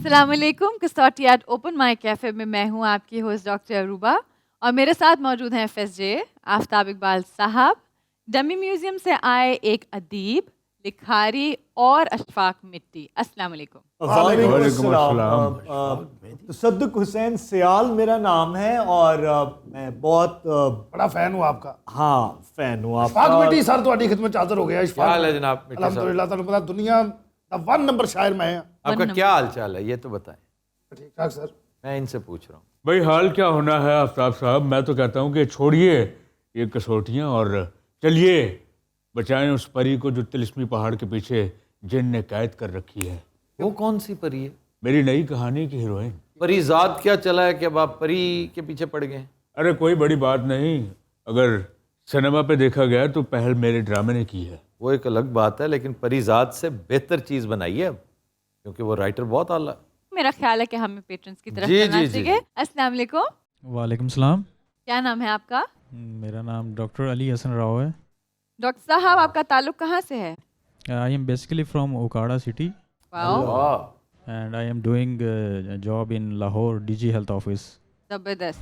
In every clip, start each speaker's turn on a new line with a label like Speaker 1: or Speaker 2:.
Speaker 1: अस्सलाम वालेकुम। कस्टोटियाट open mic cafe में मैं हूँ आपकी होस्ट डॉक्टर अरूबा और मेरे साथ मौजूद हैं FSJ आफ्ताब इकबाल साहब, डमी म्यूज़ियम से आए एक अदीब, लिखारी और अशफाक मिट्टी। अस्सलाम वालेकुम।
Speaker 2: वालेकुम अस्सलाम। तसद्दुक हुसैन सियाल मेरा नाम है और मैं बहुत
Speaker 3: बड़ा फैन हूँ आपका।
Speaker 2: हाँ फैन हूँ
Speaker 3: इशफाक
Speaker 2: आपका।
Speaker 3: मिट्टी सर ਤੁਹਾਡੀ ਖidmat 'ਚ ਹਾਜ਼ਰ ਹੋ ਗਿਆ।
Speaker 4: क्या हाल है जनाब मिट्टी साहब?
Speaker 3: अल्हम्दुलिल्लाह, ਤੁਹਾਨੂੰ पता दुनिया का 1 नंबर शायर मैं हूँ।
Speaker 4: आपका क्या हाल चाल है ये तो बताएं।
Speaker 3: ठीक ठाक सर।
Speaker 4: मैं इनसे पूछ रहा हूँ।
Speaker 5: भाई हाल क्या होना है आफ्ताब साहब, मैं तो कहता हूँ कि छोड़िए ये कसौटियाँ और चलिए बचाएं उस परी को जो तिलिस्मी पहाड़ के पीछे जिन ने कैद कर रखी है।
Speaker 4: वो कौन सी परी है?
Speaker 5: मेरी नई कहानी की हीरोइन।
Speaker 4: परीजाद क्या चला है कि अब आप परी के पीछे पड़ गए?
Speaker 5: अरे कोई बड़ी बात नहीं, अगर सिनेमा पे देखा गया तो पहल मेरे ड्रामे ने की है।
Speaker 4: वो एक अलग बात है, लेकिन परीजाद से बेहतर चीज़ बनाई है अब, क्योंकि वो राइटर बहुत आला है।
Speaker 1: मेरा ख्याल है कि हमें पेट्रन्स की तरफ
Speaker 4: जी,
Speaker 1: चलना
Speaker 4: जी, जी,
Speaker 1: चाहिए।
Speaker 4: जी।
Speaker 1: अस्सलाम वालेकुम।
Speaker 6: वालेकुम सलाम।
Speaker 1: क्या नाम है आपका?
Speaker 6: मेरा नाम डॉक्टर अली हसन राव है।
Speaker 1: डॉक्टर साहब, आपका ताल्लुक कहाँ से है?
Speaker 6: I am basically from Okara city
Speaker 1: wow,
Speaker 4: वाह,
Speaker 6: and I am doing job in Lahore DG health office.
Speaker 1: ज़बरदस्त।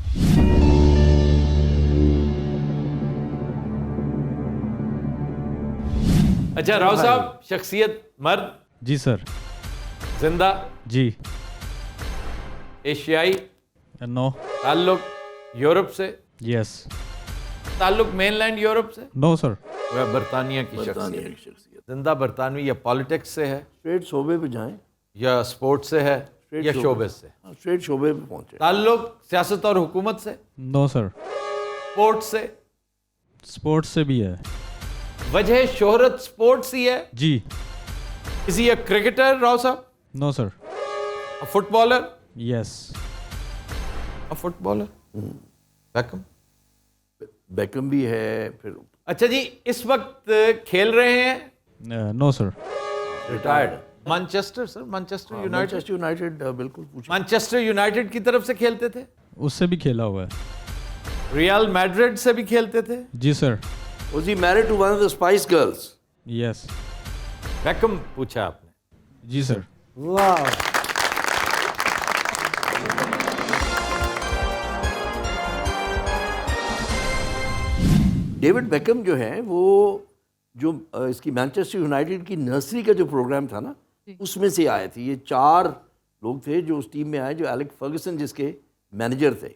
Speaker 4: अच्छा राव साहब, शख्सियत मर्द,
Speaker 6: जी सर।
Speaker 4: जिंदा,
Speaker 6: जी।
Speaker 4: एशियाई,
Speaker 6: नो।
Speaker 4: ताल्लुक यूरोप से,
Speaker 6: यस।
Speaker 4: ताल्लुक मेनलैंड यूरोप से,
Speaker 6: नो सर।
Speaker 4: वह बरतानिया की शख्सियत, जिंदा बरतानवी, या पॉलिटिक्स से है,
Speaker 7: स्ट्रेट शोबे पे जाएं,
Speaker 4: या स्पोर्ट्स से है, या
Speaker 7: शोबे।
Speaker 4: शोबे से?
Speaker 7: स्ट्रेट शोबे पे पहुंचे।
Speaker 4: ताल्लुक सियासत और हुकूमत से,
Speaker 6: नो सर।
Speaker 4: स्पोर्ट्स से?
Speaker 6: स्पोर्ट्स से भी है।
Speaker 4: वजह शोहरत स्पोर्ट्स ही है?
Speaker 6: जी।
Speaker 4: किसी एक क्रिकेटर राव साहब?
Speaker 6: No sir.
Speaker 4: Footballer?
Speaker 6: Yes.
Speaker 4: Footballer Beckham?
Speaker 7: Beckham भी है फिर।
Speaker 4: अच्छा जी, इस वक्त खेल रहे हैं?
Speaker 6: No sir.
Speaker 4: Retired. Manchester sir, Manchester United?
Speaker 7: Manchester United बिल्कुल पूछे।
Speaker 4: मैनचेस्टर यूनाइटेड की तरफ से खेलते थे?
Speaker 6: उससे भी खेला हुआ है।
Speaker 4: रियल मैड्रिड से भी खेलते थे?
Speaker 6: जी sir.
Speaker 7: Was he married to one of the Spice Girls?
Speaker 6: Yes.
Speaker 4: Beckham पूछा आपने।
Speaker 6: जी सर।
Speaker 2: वाह।
Speaker 7: डेविड बेकम जो है वो जो इसकी मैनचेस्टर यूनाइटेड की नर्सरी का जो प्रोग्राम था ना, उसमें से आए थे। ये 4 लोग थे जो उस टीम में आए, जो एलेक फर्गसन जिसके मैनेजर थे,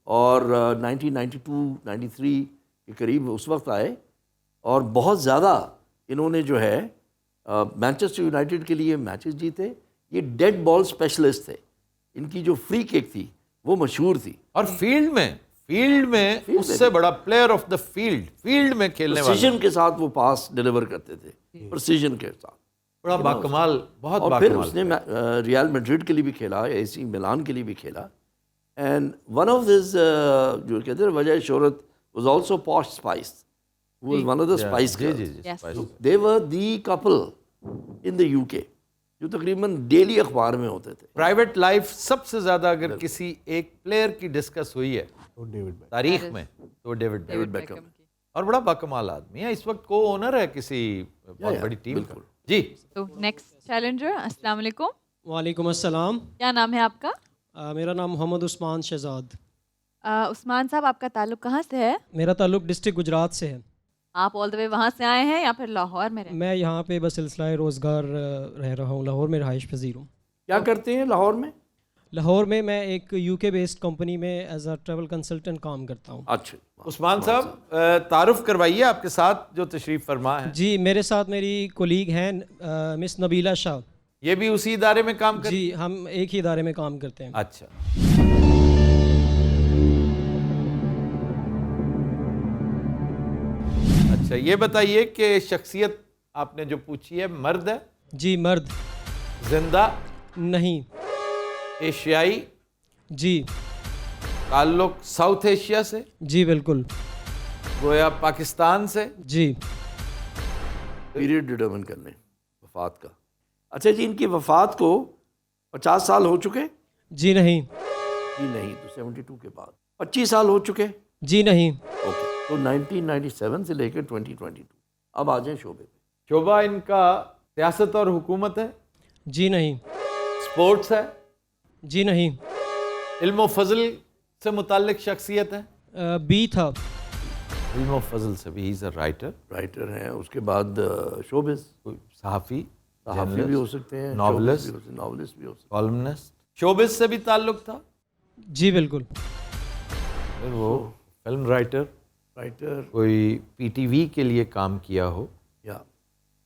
Speaker 7: और 1992-93 के करीब उस वक्त आए, और बहुत ज़्यादा इन्होंने जो है मैनचेस्टर यूनाइटेड के लिए मैचेस जीते। ये डेड बॉल स्पेशलिस्ट थे, इनकी जो फ्री किक थी वो मशहूर थी।
Speaker 4: और फील्ड में उससे बड़ा प्लेयर ऑफ द फील्ड में खेलने वाला,
Speaker 7: प्रिसीजन के साथ वो पास डिलीवर करते थे, प्रिसीजन के साथ।
Speaker 4: बड़ा बाकमाल, बहुत
Speaker 7: और फिर
Speaker 4: बाकमाल।
Speaker 7: उसने रियल मैड्रिड के लिए भी खेला, AC मिलान के लिए भी खेला। एंड वन ऑफ दिस जो कहते हैं वजह शोहरत was also posh Spice, who was one of the Spice
Speaker 4: जी
Speaker 7: Girls.
Speaker 4: जी जी,
Speaker 1: Yes.
Speaker 4: Spice.
Speaker 7: They were the couple in the UK जो तकरीबन डेली अखबार में होते थे।
Speaker 4: प्राइवेट लाइफ सबसे ज्यादा अगर किसी एक प्लेयर की डिस्कस हुई है तारीख में, तो डेविड
Speaker 7: बेकम।
Speaker 4: और बड़ा बाकमाल आदमी है, इस वक्त को ओनर है किसी बहुत बड़ी टीम का। जी
Speaker 1: तो नेक्स्ट चैलेंजर, अस्सलाम वालेकुम।
Speaker 8: वालेकुम अस्सलाम।
Speaker 1: क्या नाम है आपका?
Speaker 8: मेरा नाम मोहम्मद उस्मान शहजाद।
Speaker 1: उस्मान साहब, आपका ताल्लुक कहाँ से है?
Speaker 8: मेरा ताल्लुक डिस्ट्रिक्ट गुजरात से है।
Speaker 1: आप ऑल द वे वहाँ से आए हैं या फिर लाहौर में रहते?
Speaker 8: मैं यहाँ पे बस सिलसिला रोज़गार रह रहा हूँ, लाहौर में रहाइश पजीर हूँ।
Speaker 7: क्या करते हैं लाहौर में?
Speaker 8: लाहौर में मैं एक UK बेस्ड कंपनी में एज अ ट्रैवल कंसल्टेंट काम करता हूँ।
Speaker 7: अच्छा,
Speaker 4: उस्मान साहब, तारुफ करवाइए आपके साथ जो तशरीफ़ फरमा है।
Speaker 8: जी, मेरे साथ मेरी कोलीग हैं मिस नबीला शाह।
Speaker 4: ये भी उसी इदारे में काम कर?
Speaker 8: जी, हम एक ही इदारे में काम करते हैं।
Speaker 4: अच्छा, अच्छा ये बताइए कि शख्सियत आपने जो पूछी है मर्द है?
Speaker 8: जी मर्द।
Speaker 4: जिंदा?
Speaker 8: नहीं।
Speaker 4: एशियाई?
Speaker 8: जी।
Speaker 4: ताल्लुक साउथ एशिया से?
Speaker 8: जी बिल्कुल।
Speaker 4: गोया पाकिस्तान से?
Speaker 8: जी।
Speaker 7: पीरियड डिटर्मिन करने वफात का। अच्छा जी, इनकी वफात को 50 साल हो चुके?
Speaker 8: जी नहीं।
Speaker 7: जी नहीं, तो 72 के बाद। 25 साल हो चुके?
Speaker 8: जी नहीं।
Speaker 7: ओके, तो 1997 से लेकर 2022। अब आ जाएं शोबे पे।
Speaker 4: शोबा इनका सियासत और हुकूमत है?
Speaker 8: जी नहीं।
Speaker 4: स्पोर्ट्स है?
Speaker 8: जी नहीं।
Speaker 4: इल्म फजल से मुताल्लिक शख्सियत है?
Speaker 8: बी था।
Speaker 4: इल्म फजल से भी, ही इज़ अ राइटर।
Speaker 7: राइटर हैं, उसके बाद शोबिस,
Speaker 4: कोई सहाफ़ी,
Speaker 7: सहाफ़ी भी हो सकते हैं,
Speaker 4: नॉवलिस्ट,
Speaker 7: नॉवलिस्ट भी हो सकते
Speaker 4: कॉलमनिस्ट। शोबिस से भी ताल्लुक था?
Speaker 8: जी बिल्कुल।
Speaker 4: फिर वो फिल्म राइटर,
Speaker 7: हैं। राइटर
Speaker 4: कोई पीटीवी के लिए काम किया हो,
Speaker 7: या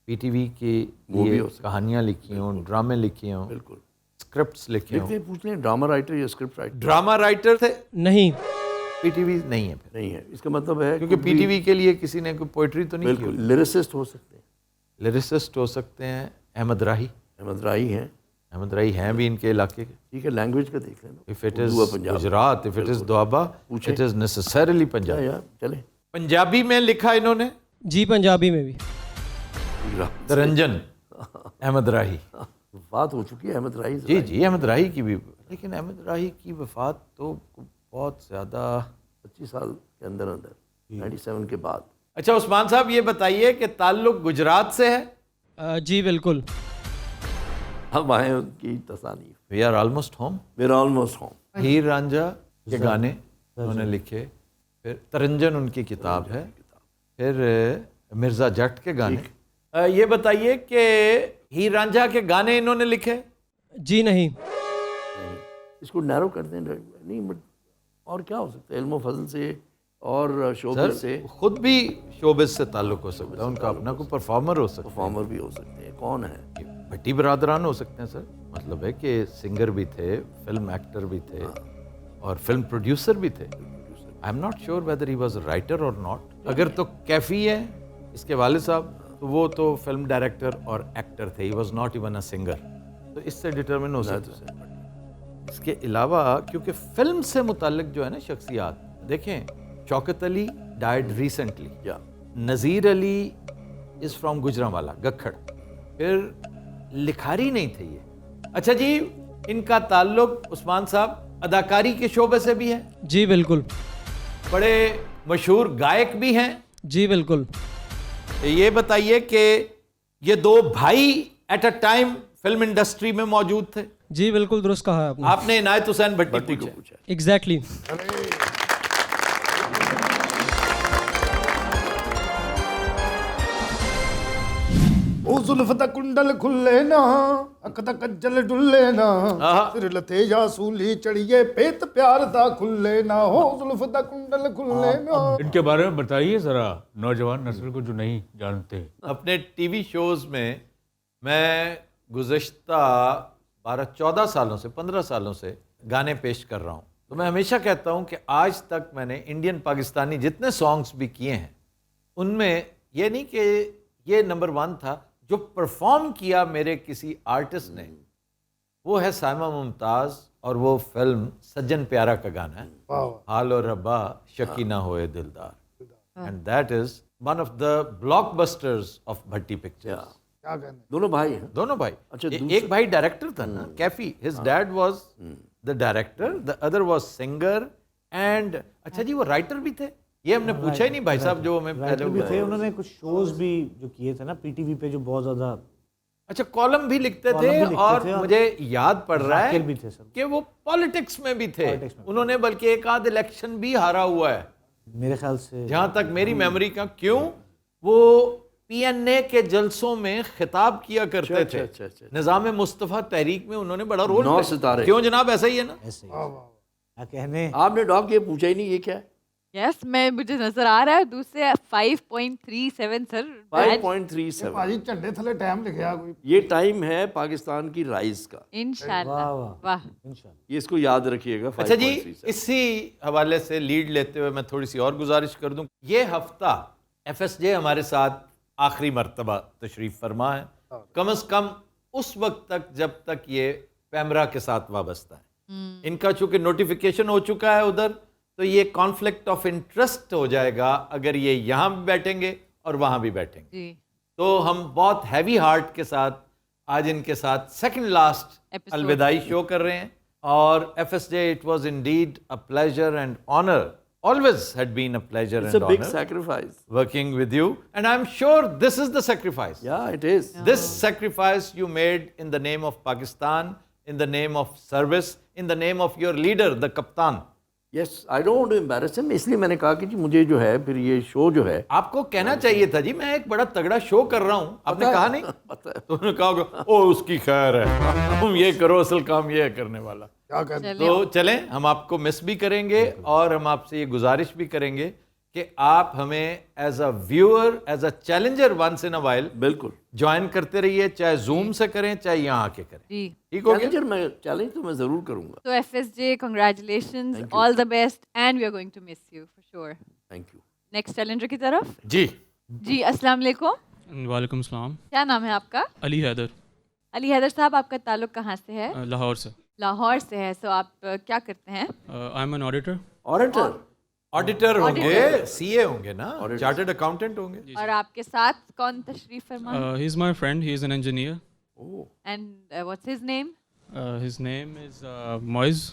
Speaker 4: पीटीवी की
Speaker 7: वो भी
Speaker 4: लिए
Speaker 7: हो सकता है।
Speaker 4: कहानियाँ लिखी हों, ड्रामे लिखे हों,
Speaker 7: बिल्कुल
Speaker 4: स्क्रिप्ट्स लिखे हों।
Speaker 7: लिखते पूछते हैं ड्रामा राइटर या स्क्रिप्ट राइटर?
Speaker 4: ड्रामा राइटर थे?
Speaker 8: नहीं।
Speaker 4: पीटीवी नहीं है फिर,
Speaker 7: नहीं है, इसका मतलब है
Speaker 4: क्योंकि पीटीवी के लिए किसी ने कोई पोइट्री तो नहीं की
Speaker 7: बिल्कुल
Speaker 4: होगी।
Speaker 7: लिरिसिस्ट हो सकते हैं।
Speaker 4: लिरिसिस्ट हो सकते हैं। अहमद राही,
Speaker 7: अहमद राही हैं,
Speaker 4: अहमद राही हैं भी इनके इलाके के।
Speaker 7: ठीक है, लैंग्वेज का देख लेना।
Speaker 4: इफ इट इज
Speaker 7: उर्दू और Punjabi.
Speaker 4: Gujrat, if it is Doaba,
Speaker 7: पूछें।
Speaker 4: It is necessarily Punjab.
Speaker 7: या चले
Speaker 4: पंजाबी में लिखा इन्होंने?
Speaker 8: जी पंजाबी में भी।
Speaker 7: गुजरात
Speaker 4: तरंजन अहमद राही।
Speaker 7: बात हो चुकी है अहमद राही से।
Speaker 4: जी जी, अहमद राही की भी, लेकिन अहमद राही की वफात तो बहुत ज़्यादा
Speaker 7: 25 साल के अंदर 97 के बाद।
Speaker 4: अच्छा उस्मान साहब, ये बताइए कि ताल्लुक गुजरात से है?
Speaker 8: जी बिल्कुल।
Speaker 7: हम आए उनकी तसानीफ।
Speaker 4: We are almost home.
Speaker 7: मेरा ऑलमोस्ट होम।
Speaker 4: हीर रांझा के गाने उन्होंने लिखे, फिर तरंजन उनकी किताब है, फिर मिर्ज़ा जट के गाने। ये बताइए कि हीर रांझा के गाने इन्होंने लिखे?
Speaker 8: जी नहीं।
Speaker 7: इसको नैरो कर दें नहीं, बट और क्या हो सकता है? इल्म फजल से और शोबिस से।
Speaker 4: खुद भी शोबिस से ताल्लुक हो सकता है, उनका अपना कोई परफॉर्मर हो सकता
Speaker 7: परफॉर्मर भी हो सकते हैं। कौन है?
Speaker 4: है, भट्टी बरादरान हो सकते हैं सर। मतलब है कि सिंगर भी थे, फिल्म एक्टर भी थे और फिल्म प्रोड्यूसर भी थे। I am not sure whether he was writer और नॉट। अगर तो कैफी है इसके वाले साहब, तो वो तो फिल्म डायरेक्टर और एक्टर थे, he was not even a singer. तो इससे डिटरमिन हो सकता है। इसके अलावा क्योंकि फिल्म से मुताल्लिक जो है ना शख्सियात, देखें शौकत अली डाइड रिसेंटली,
Speaker 7: या
Speaker 4: नज़ीर अली इज़ फ्रॉम गुजरांवाला, गखड़। फिर लिखारी नहीं थे ये। अच्छा जी, इनका ताल्लुक उस्मान साहब अदाकारी के शोबे से भी है?
Speaker 8: जी बिल्कुल।
Speaker 4: बड़े मशहूर गायक भी हैं?
Speaker 8: जी बिल्कुल।
Speaker 4: ये बताइए कि ये दो भाई at a time film industry में मौजूद थे?
Speaker 8: जी बिल्कुल दुरुस्त कहा है आपने।
Speaker 4: आपने इनायत हुसैन भट्टी
Speaker 7: को
Speaker 4: पूछा।
Speaker 7: पूछा।
Speaker 8: एग्जैक्टली।
Speaker 3: ओ जुल्फ दा कुंडल खुले ना, अख दा कज्जल डुल्ले ना, सिर लथे या सूली चढ़िए पेत प्यार दा खुले ना, हो जुल्फ दा कुंडल खुले ना।
Speaker 5: इनके बारे में बताइए ज़रा, नौजवान नस्ल को जो नहीं जानते।
Speaker 4: अपने टीवी शोज़ में मैं गुज़श्ता 12-14 सालों से, 15 सालों से गाने पेश कर रहा हूँ। तो मैं हमेशा कहता हूँ कि आज तक मैंने इंडियन पाकिस्तानी जितने सॉन्ग्स भी किए हैं, उनमें ये नहीं कि ये नंबर 1 था, जो परफॉर्म किया मेरे किसी आर्टिस्ट ने, वो है साइमा मुमताज़, और वो फिल्म सज्जन प्यारा का गाना है, हाल और रब्बा शकीना होए दिलदार, and that is one of the blockbusters of Bhatti pictures.
Speaker 3: क्या कहने?
Speaker 7: दोनों भाई हैं।
Speaker 4: दोनों भाई।
Speaker 7: अच्छा,
Speaker 4: एक भाई डायरेक्टर था ना, Kaifi, his dad was the director, the other was singer, and अच्छा जी वो राइटर भी थे? ये हमने पूछा ही नहीं भाई साहब, जो हमें
Speaker 2: राइटर भी थे, उन्होंने कुछ शोज भी जो किए थे ना पीटीवी पे, जो बहुत ज्यादा।
Speaker 4: अच्छा, कॉलम भी लिखते
Speaker 2: कॉलम
Speaker 4: थे,
Speaker 2: भी लिखते
Speaker 4: और
Speaker 2: थे, और
Speaker 4: मुझे याद पड़ रहा है
Speaker 2: जाकिर भी थे सर।
Speaker 4: कि वो पॉलिटिक्स में भी थे।
Speaker 2: पॉलिटिक्स में।
Speaker 4: उन्होंने बल्कि एक आध इलेक्शन भी हारा हुआ है
Speaker 2: मेरे ख्याल से,
Speaker 4: जहां तक मेरी मेमोरी का। क्यों? वो पीएनए के जलसों में खिताब किया करते थे।
Speaker 7: अच्छा।
Speaker 4: निज़ाम मुस्तफ़ा तहरीक में उन्होंने बड़ा रोल
Speaker 7: 9
Speaker 4: प्ले-
Speaker 7: सितारे।
Speaker 4: क्यों जनाब, ऐसा ही है ना?
Speaker 2: ऐसे ही क्या कहने।
Speaker 7: आपने डॉग ये पूछा ही नहीं, ये क्या है?
Speaker 1: यस, मैं मुझे नजर आ रहा है दूसरे 5.37 सर।
Speaker 7: 5.37।
Speaker 3: भाजी झंडे थले टाइम लिखा कोई।
Speaker 7: ये टाइम है पाकिस्तान की राइज का।
Speaker 1: इंशाल्लाह।
Speaker 2: वाह, वाह।
Speaker 1: वाह।
Speaker 2: इंशाल्लाह।
Speaker 7: ये इसको याद रखिएगा।
Speaker 4: अच्छा जी,
Speaker 7: 5.37।
Speaker 4: इसी हवाले से लीड लेते हुए मैं थोड़ी सी और गुजारिश कर दूं। ये हफ्ता एफएसजे हमारे साथ आखिरी मर्तबा तशरीफ फरमा है, कम अज कम उस वक्त तक जब तक ये पैमरा के साथ वाबस्ता है। इनका चूंकि नोटिफिकेशन हो चुका है उधर, तो ये कॉन्फ्लिक्ट ऑफ इंटरेस्ट हो जाएगा अगर ये यहाँ भी बैठेंगे और वहाँ भी बैठेंगे।
Speaker 1: जी।
Speaker 4: तो हम बहुत हैवी हार्ट के साथ आज इनके साथ सेकंड लास्ट
Speaker 1: Episode।
Speaker 4: अलविदाई शो कर रहे हैं। और FSJ, it was indeed a pleasure and honour, always had been a pleasure
Speaker 7: It's
Speaker 4: and
Speaker 7: a big
Speaker 4: honor
Speaker 7: sacrifice.
Speaker 4: working with you, and I'm sure this is the sacrifice.
Speaker 7: Yeah, it is.
Speaker 4: This sacrifice you made in the name of Pakistan, in the name of service, in the name of your leader, the Kaptan.
Speaker 7: Yes, I don't want to embarrass him. इसलिए मैंने कहा कि जी मुझे जो है फिर ये show जो है
Speaker 4: आपको कहना चाहिए था जी मैं एक बड़ा तगड़ा शो कर रहा हूँ, आपने कहा नहीं? तो उन्होंने कहा होगा, ओ उसकी खैर है, तुम ये करो, असल काम ये है करने वाला।
Speaker 3: क्या कहते
Speaker 4: तो चलें, हम आपको मिस भी करेंगे और हम आपसे ये गुजारिश भी करेंगे कि आप हमें as a viewer, as a challenger once in a while
Speaker 7: बिल्कुल
Speaker 4: ज्वाइन करते रहिए, चाहे जूम से करें चाहे यहाँ आके करें।
Speaker 1: जी
Speaker 4: ठीक हो गया?
Speaker 7: चैलेंजर मैं चैलेंज तो मैं ज़रूर करूँगा।
Speaker 1: तो FSJ, congratulations, all the best, and we are going to miss you for sure.
Speaker 7: Thank you.
Speaker 1: Next challenger की तरफ।
Speaker 4: जी
Speaker 1: जी अस्सलाम वालेकुम।
Speaker 9: वालेकुम सलाम।
Speaker 1: क्या नाम है आपका?
Speaker 9: अली हैदर,
Speaker 1: अली हैदर साहब, आपका ताल्लुक कहाँ से है?
Speaker 9: लाहौर से।
Speaker 1: लाहौर से है। सो आप क्या करते हैं?
Speaker 9: I am an auditor.
Speaker 7: Auditor
Speaker 4: auditor होंगे, सीए होंगे ना, चार्टर्ड अकाउंटेंट होंगे।
Speaker 1: और आपके साथ कौन तशरीफ फरमा?
Speaker 9: He is my friend, he is an engineer.
Speaker 1: And what's his name?
Speaker 9: His name is Moiz.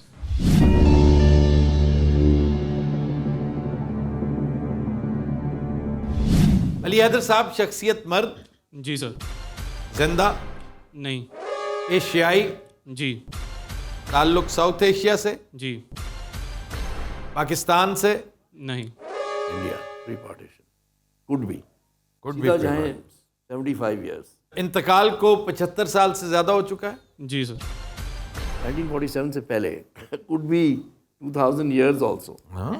Speaker 4: Ali Haider साहब शख्सियत मर्द,
Speaker 9: जी सर।
Speaker 4: जिंदा,
Speaker 9: नहीं।
Speaker 4: एशियाई,
Speaker 9: जी।
Speaker 4: ताल्लुक साउथ एशिया से,
Speaker 9: जी।
Speaker 4: पाकिस्तान से,
Speaker 9: नहीं।
Speaker 7: India pre partition could be
Speaker 4: Could be
Speaker 7: सीधा
Speaker 4: free
Speaker 7: जाएं 75 years।
Speaker 4: इंतकाल को 75 साल से ज्यादा हो चुका है।
Speaker 9: जी सर।
Speaker 7: 1947 से पहले कुड बी 2000 years also।
Speaker 4: हाँ,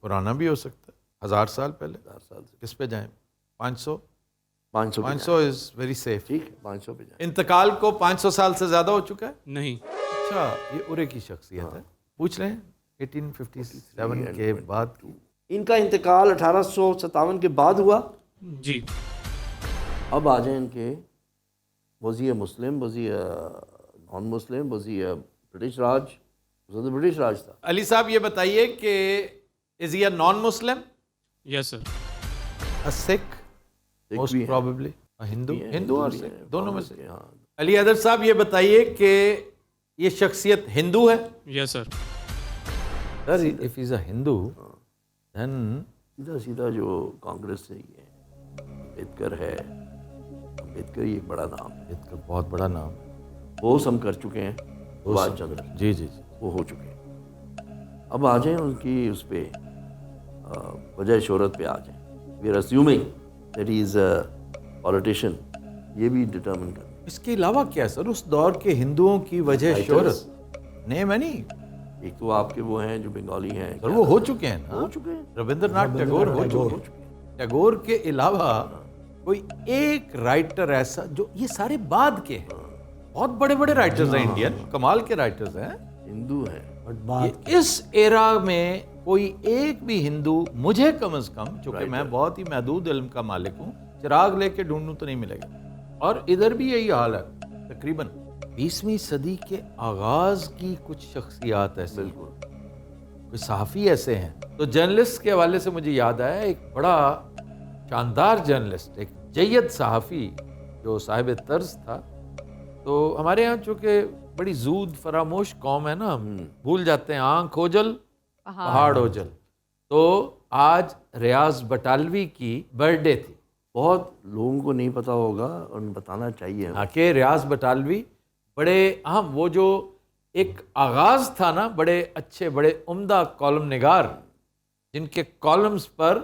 Speaker 4: पुराना भी हो सकता है, 1000 साल पहले।
Speaker 7: 1000 साल से
Speaker 4: किस पे जाएं? 500?
Speaker 7: 500 पे
Speaker 4: 500 इज वेरी सेफ।
Speaker 7: ठीक है 500 पे जाएं।
Speaker 4: इंतकाल को 500 साल से ज्यादा हो चुका है।
Speaker 9: नहीं।
Speaker 4: अच्छा, ये उरे की शख्सियत है। पूछ लें 1857 के बाद की।
Speaker 7: इनका इंतकाल 1857 के बाद हुआ।
Speaker 9: जी।
Speaker 7: अब आ जाए इनके वज़ी मुस्लिम, वज़ी नॉन मुस्लिम, वज़ी ब्रिटिश राज, तो ब्रिटिश राज था।
Speaker 4: अली साहब ये बताइए कि is he a non Muslim,
Speaker 9: yes sir.
Speaker 4: A Sikh,
Speaker 7: Sikh
Speaker 4: most
Speaker 7: भी है।
Speaker 4: प्रोबेबली हिंदू, हिंदू और
Speaker 7: भी
Speaker 4: सिख
Speaker 7: है,
Speaker 4: दोनों में
Speaker 7: कांग्रेस
Speaker 4: से।
Speaker 7: के, हाँ।
Speaker 4: अली हैदर साहब ये बताइए कि ये शख्सियत हिंदू है?
Speaker 9: Yes sir.
Speaker 4: Sir if is a Hindu then
Speaker 7: सीधा सीधा जो कांग्रेस से ही है, अम्बेडकर है। अम्बेडकर ही एक बड़ा नाम है,
Speaker 4: इसका बहुत बड़ा नाम।
Speaker 7: बोस हम कर चुके हैं, सुभाष चंद्र
Speaker 4: जी जी जी।
Speaker 7: वो हो चुके हैं। अब आ जाएं उनकी उस पे वजह शोहरत पे आ जाएं। We are assuming that he is a politician, ये भी डिटर्मिन कर।
Speaker 4: इसके अलावा क्या सर उस दौर के हिंदुओं की वजह शोहरत? नेम है नहीं
Speaker 7: एक तो आपके वो हैं जो बंगाली हैं,
Speaker 4: सर, वो हो चुके हैं ना,
Speaker 7: हो चुके हैं।
Speaker 4: रविंद्रनाथ टैगोर हो चुके हैं। टैगोर के अलावा कोई एक राइटर ऐसा जो, ये सारे बाद के हैं, बहुत बड़े बड़े राइटर्स हैं इंडियन, कमाल के राइटर्स हैं,
Speaker 7: हिंदू हैं।
Speaker 4: ये इस एरा में कोई एक भी हिंदू मुझे कम से कम, चूंकि मैं बहुत ही महदूद इल्म का मालिक हूँ, चिराग लेके ढूंढूं तो नहीं मिलेगा। और इधर भी यही हाल है। तकरीबन 20वीं सदी के आगाज की कुछ शख्सियात ऐसे,
Speaker 7: बिल्कुल
Speaker 4: कोई सहाफ़ी ऐसे हैं। तो जर्नलिस्ट के हवाले से मुझे याद आया एक बड़ा शानदार जर्नलिस्ट, एक जय्यद सहाफ़ी जो साहिब तर्ज था। तो हमारे यहाँ चूँकि बड़ी जूद फरामोश कौम है ना, हम भूल जाते हैं, आँख ओझल पहाड़ ओझल। तो आज रियाज बटालवी की बर्थडे थी।
Speaker 7: बहुत लोगों को नहीं पता होगा और बताना चाहिए।
Speaker 4: आके रियाज बटालवी बड़े अहम, वो जो एक आगाज़ था ना, बड़े अच्छे बड़े उम्दा कॉलम निगार, जिनके कॉलम्स पर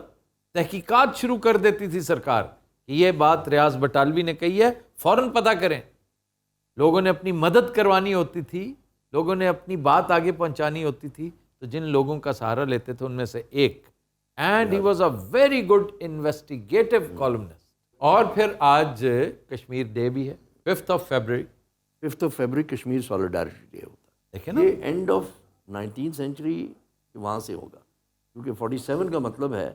Speaker 4: तहकीकात शुरू कर देती थी सरकार कि ये बात रियाज बटालवी ने कही है, फ़ौरन पता करें। लोगों ने अपनी मदद करवानी होती थी, लोगों ने अपनी बात आगे पहुंचानी होती थी, तो जिन लोगों का सहारा लेते थे उनमें से एक, and he was a very good investigative columnist. और फिर आज कश्मीर डे भी है, 5th of February।
Speaker 7: 5th of February Kashmir solidarity day होता है।
Speaker 4: देखे ना,
Speaker 7: ये एंड ऑफ 19th सेंचुरी वहाँ से होगा, क्योंकि 47 का मतलब है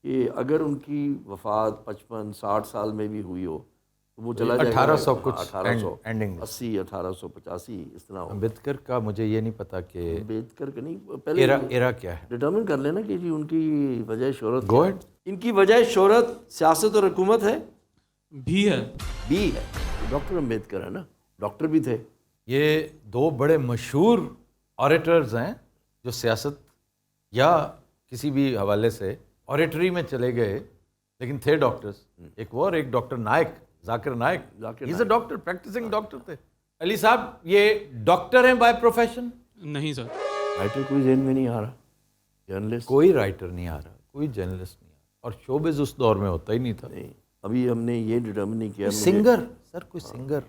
Speaker 7: कि अगर उनकी वफात 55-60 साल में भी हुई हो तो वो चला जाएगा
Speaker 4: 1800 कुछ
Speaker 7: 1880 1885 इस तरह हो।
Speaker 4: अम्बेडकर का मुझे ये नहीं पता कि
Speaker 7: अम्बेडकर का नहीं, पहले
Speaker 4: एरा क्या है।
Speaker 7: डिटर्मिन कर लेना कि जी उनकी वजह शोहरत
Speaker 4: Go
Speaker 7: क्या है।
Speaker 4: ahead।
Speaker 7: इनकी वजह शोहरत सियासत और हुकूमत है,
Speaker 9: भी है।
Speaker 7: भी है। डॉक्टर अम्बेडकर है ना, डॉक्टर भी थे।
Speaker 4: ये दो बड़े मशहूर ऑरेटर्स हैं जो सियासत या किसी भी हवाले से ऑरेटरी में चले गए, लेकिन थे डॉक्टर्स। एक वो और एक doctor Naik, Zakir Naik. Is a doctor, practising doctor थे। अली साहब ये डॉक्टर हैं बाय प्रोफेशन?
Speaker 9: नहीं सर।
Speaker 7: राइटर कोई ज़हन में नहीं आ रहा, जर्नलिस्ट
Speaker 4: कोई राइटर नहीं आ रहा, कोई जर्नलिस्ट नहीं आ रहा, और शोबिज उस दौर में होता ही नहीं था।
Speaker 7: नहीं। अभी हमने ये डिटर्मिन नहीं किया।
Speaker 4: सिंगर सर, कोई सिंगर,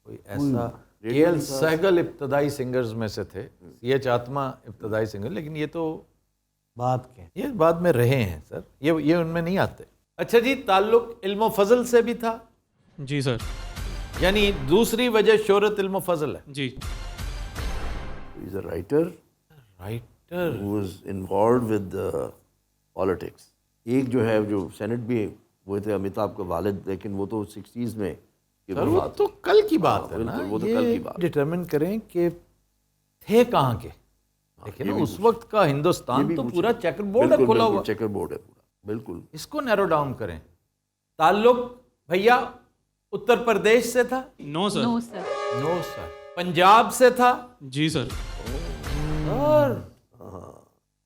Speaker 4: कोई ऐसा के.एल. सहगल इब्तदाई सिंगर्स में से थे, C.H. आत्मा इब्तदाई सिंगर, लेकिन ये तो
Speaker 2: बात के
Speaker 4: ये बाद में रहे हैं सर, ये उनमें नहीं आते। अच्छा जी, ताल्लुक इल्म फजल से भी था?
Speaker 9: जी सर।
Speaker 4: यानी दूसरी वजह शोहरत इल्म फजल है?
Speaker 9: जी।
Speaker 7: Is a writer who was involved with politics. एक जो है जो सेनेट भी वो थे अमिताभ के वालिद, लेकिन वो तो 60s में
Speaker 4: सर, वो तो कल की बात है ना,
Speaker 7: वो तो कल की बात।
Speaker 4: डिटरमिन करें कि थे कहाँ के। देखिए ना, उस वक्त का हिंदुस्तान तो पूरा चेकर बोर्ड है, खुला हुआ
Speaker 7: चेकर बोर्ड है पूरा, बिल्कुल।
Speaker 4: इसको नैरो डाउन करें। ताल्लुक भैया उत्तर प्रदेश से था?
Speaker 9: No sir.
Speaker 1: No sir.
Speaker 4: No sir. Punjab से था?
Speaker 9: जी सर।
Speaker 4: और